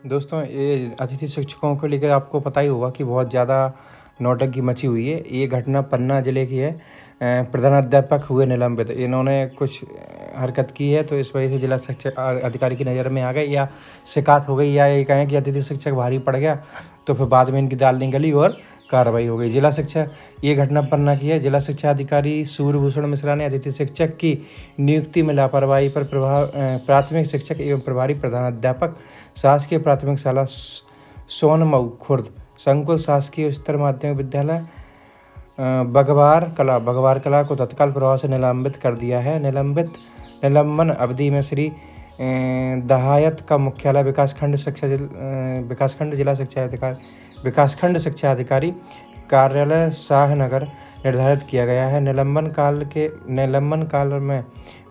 दोस्तों, ये अतिथि शिक्षकों को लेकर आपको पता ही होगा कि बहुत ज़्यादा नौटंकी मची हुई है। ये घटना पन्ना ज़िले की है। प्रधानाध्यापक हुए निलंबित। इन्होंने कुछ हरकत की है, तो इस वजह से जिला शिक्षा अधिकारी की नज़र में आ गए, या शिकायत हो गई, या ये कहें कि अतिथि शिक्षक भारी पड़ गया, तो फिर बाद में इनकी दाल नहीं गली और कार्रवाई हो गई। ये घटना पन्ना की है। जिला शिक्षा अधिकारी सूर्यभूषण मिश्रा ने अतिथि शिक्षक की नियुक्ति में लापरवाही पर प्राथमिक शिक्षक एवं प्रभारी प्रधानाध्यापक शासकीय प्राथमिक शाला सोनमऊ खुर्द संकुल शासकीय उच्चतर माध्यमिक विद्यालय बघवार कला को तत्काल प्रभाव से निलंबित कर दिया है। निलंबन अवधि में श्री दहायत का मुख्यालय विकासखंड शिक्षा अधिकारी कार्यालय शाहनगर निर्धारित किया गया है। निलंबन काल में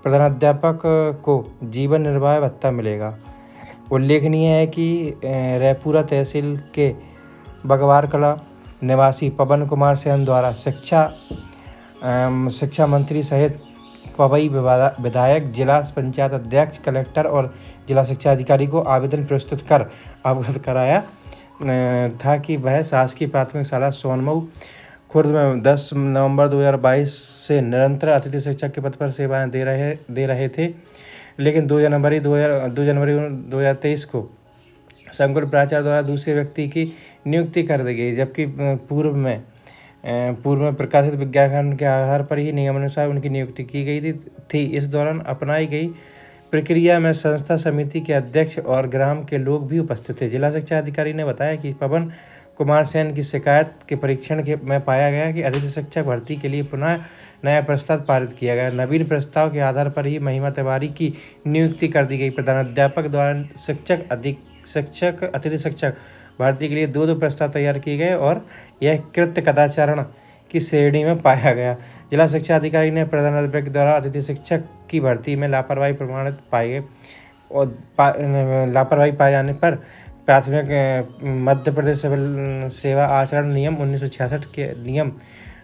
प्रधानाध्यापक को जीवन निर्वाह भत्ता मिलेगा। उल्लेखनीय है कि रैपुरा तहसील के बघवार कला निवासी पवन कुमार सेन द्वारा शिक्षा मंत्री सहित पवई विधायक, जिला पंचायत अध्यक्ष, कलेक्टर और जिला शिक्षा अधिकारी को आवेदन प्रस्तुत कर अवगत कराया था कि वह शासकीय प्राथमिक शाला सोनमऊ खुर्द में 10 नवंबर 2022 से निरंतर अतिथि शिक्षक के पद पर सेवाएं दे रहे थे, लेकिन 2 जनवरी 2023 को संकुल प्राचार्य द्वारा दूसरे व्यक्ति की नियुक्ति कर दी गई, जबकि पूर्व में प्रकाशित विज्ञापन के आधार पर ही नियमानुसार उनकी नियुक्ति की गई थी। इस दौरान अपनाई गई प्रक्रिया में संस्था समिति के अध्यक्ष और ग्राम के लोग भी उपस्थित थे। जिला शिक्षा अधिकारी ने बताया कि पवन कुमार सेन की शिकायत के परीक्षण में पाया गया कि अतिथि शिक्षक भर्ती के लिए पुनः नया प्रस्ताव पारित किया गया। नवीन प्रस्ताव के आधार पर ही महिमा तिवारी की नियुक्ति कर दी गई। प्रधानाध्यापक द्वारा अतिथि शिक्षक भर्ती के लिए 2 प्रस्ताव तैयार किए गए और यह कृत्य कदाचारण की श्रेणी में पाया गया। जिला शिक्षा अधिकारी ने प्रधानाध्यापक द्वारा अतिथि शिक्षक की भर्ती में लापरवाही प्रमाणित पाए गए और लापरवाही पाए जाने पर प्राथमिक मध्य प्रदेश सिविल सेवा आचरण नियम 1966 के नियम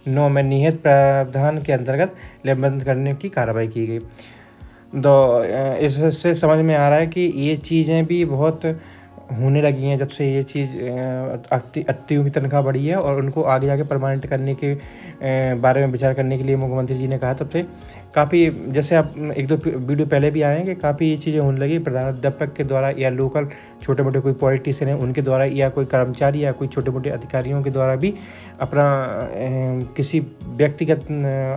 9 में निहित प्रावधान के अंतर्गत निलंबित करने की कार्रवाई की गई। तो इससे समझ में आ रहा है कि ये चीज़ें भी बहुत होने लगी हैं जब से ये चीज़ अतिथियों की तनख्वाह बढ़ी है, और उनको आगे जाके परमानेंट करने के बारे में विचार करने के लिए मुख्यमंत्री जी ने कहा। तब से काफ़ी, जैसे आप 1-2 वीडियो पहले भी आए हैं, कि काफ़ी ये चीज़ें होने लगी प्रधानाध्यापक के द्वारा, या लोकल छोटे मोटे कोई पॉलिटिशियन है उनके द्वारा, या कोई कर्मचारी या कोई छोटे मोटे अधिकारियों के द्वारा भी अपना किसी व्यक्तिगत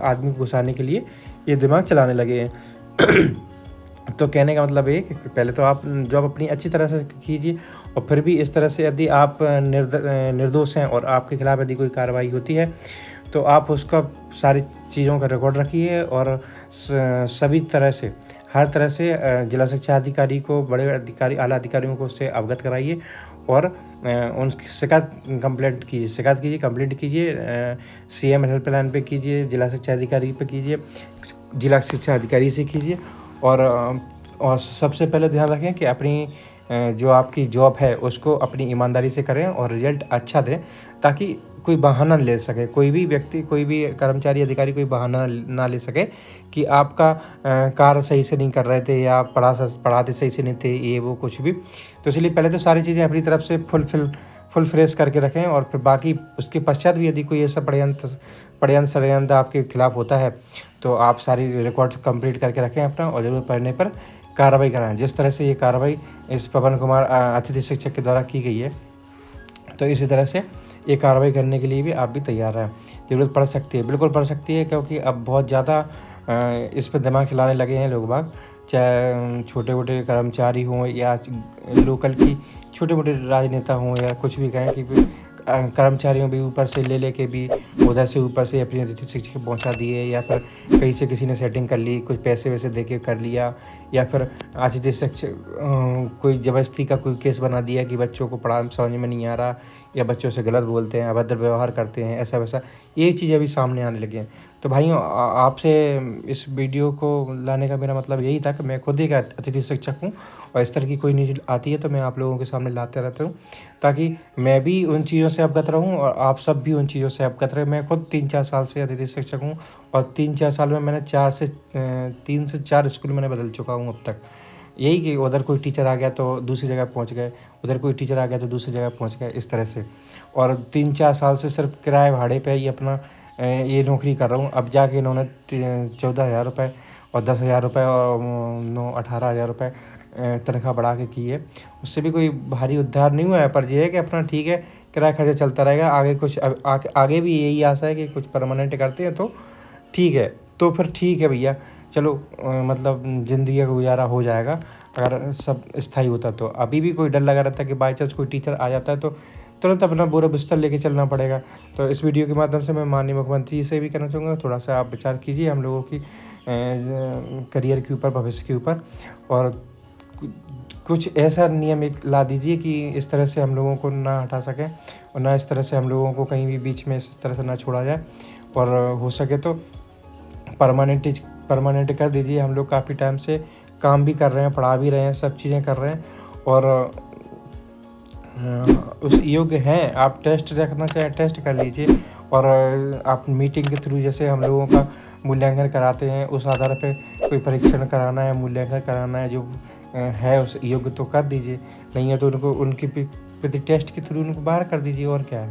आदमी को घुसाने के लिए ये दिमाग चलाने लगे हैं। तो कहने का मतलब है कि पहले तो आप जॉब अपनी अच्छी तरह से कीजिए, और फिर भी इस तरह से यदि आप निर्दोष हैं और आपके खिलाफ़ यदि कोई कार्रवाई होती है, तो आप उसका सारी चीज़ों का रिकॉर्ड रखिए, और सभी तरह से हर तरह से जिला शिक्षा अधिकारी को, बड़े अधिकारी, आला अधिकारियों को उससे अवगत कराइए, और उनकी कंप्लेंट कीजिए। CM हेल्पलाइन पे कीजिए, जिला शिक्षा अधिकारी पे कीजिए, जिला शिक्षा अधिकारी से कीजिए, और सबसे पहले ध्यान रखें कि अपनी जो आपकी जॉब है उसको अपनी ईमानदारी से करें और रिजल्ट अच्छा दें, ताकि कोई बहाना ले सके, कोई भी व्यक्ति, कोई भी कर्मचारी, अधिकारी कोई बहाना ना ले सके कि आपका कार्य सही से नहीं कर रहे थे, या पढ़ाते सही से नहीं थे, ये वो कुछ भी। तो इसलिए पहले तो सारी चीज़ें अपनी तरफ से फुल फ्रेश करके रखें, और फिर बाकी उसके पश्चात भी यदि कोई ऐसा षड्यंत्र आपके खिलाफ होता है, तो आप सारी रिकॉर्ड कंप्लीट करके रखें अपना, और ज़रूरत पड़ने पर कार्रवाई कराएं। जिस तरह से ये कार्रवाई इस पवन कुमार अतिथि शिक्षक के द्वारा की गई है, तो इसी तरह से ये कार्रवाई करने के लिए भी आप भी तैयार रहें। ज़रूरत पड़ सकती है, बिल्कुल पड़ सकती है, क्योंकि अब बहुत ज़्यादा इस पर दिमाग चलाने लगे हैं लोग बाग, चाहे छोटे मोटे कर्मचारी हों, या लोकल की छोटे मोटे राजनेता हों, या कुछ भी कहें, कि कर्मचारियों भी ऊपर से ले भी उधर से ऊपर से अपनी अतिथि शिक्षक पहुंचा दिए, या फिर कहीं से किसी ने सेटिंग कर ली, कुछ पैसे वैसे दे के कर लिया, या फिर अतिथि शिक्षक कोई ज़बरदस्ती का कोई केस बना दिया कि बच्चों को पढ़ा समझ में नहीं आ रहा, या बच्चों से गलत बोलते हैं, अभद्र व्यवहार करते हैं, ऐसा वैसा, ये चीज़ें भी सामने आने लगी हैं। तो भाइयों, आपसे इस वीडियो को लाने का मेरा मतलब यही था कि मैं खुद एक अतिथि शिक्षक हूँ, और इस तरह की कोई न्यूज़ आती है तो मैं आप लोगों के सामने लाते रहता हूँ, ताकि मैं भी उन चीज़ों से अवगत रहूँ और आप सब भी उन चीज़ों से अवगत रहें। मैं खुद 3-4 साल से अतिथि शिक्षक हूँ, और 3-4 साल में मैंने 3 से 4 स्कूल मैंने बदल चुका हूँ अब तक। यही कि उधर कोई टीचर आ गया तो दूसरी जगह पहुंच गए, उधर कोई टीचर आ गया तो दूसरी जगह पहुंच गए, इस तरह से। और 3-4 साल से सिर्फ किराए भाड़े पे ही अपना ये नौकरी कर रहा हूँ। अब जाके इन्होंने 14,000 रुपये और 10,000 रुपये और 18,000 रुपये तनख्वाह बढ़ा के की है। उससे भी कोई भारी उद्धार नहीं हुआ है, पर यह है कि अपना ठीक है, किराया खर्चा चलता रहेगा। आगे कुछ आगे भी यही आशा है कि कुछ परमानेंट करते हैं तो ठीक है। तो फिर ठीक है भैया, चलो मतलब ज़िंदगी का गुजारा हो जाएगा अगर सब स्थायी होता तो। अभी भी कोई डर लगा रहता है कि बाई चांस कोई टीचर आ जाता है तो तुरंत अपना बोरा बिस्तर लेके चलना पड़ेगा। तो इस वीडियो के माध्यम से मैं माननीय मुख्यमंत्री से भी कहना चाहूँगा, थोड़ा सा आप विचार कीजिए हम लोगों की करियर के ऊपर, भविष्य के ऊपर, और कुछ ऐसा नियम एक ला दीजिए कि इस तरह से हम लोगों को ना हटा सकें और ना इस तरह से हम लोगों को कहीं भी बीच में इस तरह से ना छोड़ा जाए। और हो सके तो परमानेंट कर दीजिए। हम लोग काफ़ी टाइम से काम भी कर रहे हैं, पढ़ा भी रहे हैं, सब चीज़ें कर रहे हैं और उस योग्य हैं। आप टेस्ट रखना चाहें टेस्ट कर लीजिए, और आप मीटिंग के थ्रू जैसे हम लोगों का मूल्यांकन कराते हैं, उस आधार पे कोई परीक्षण कराना है, मूल्यांकन कराना है, जो है उस योग्य तो कर दीजिए। नहीं है तो उनको उनकी टेस्ट के थ्रू उनको बाहर कर दीजिए, और क्या है।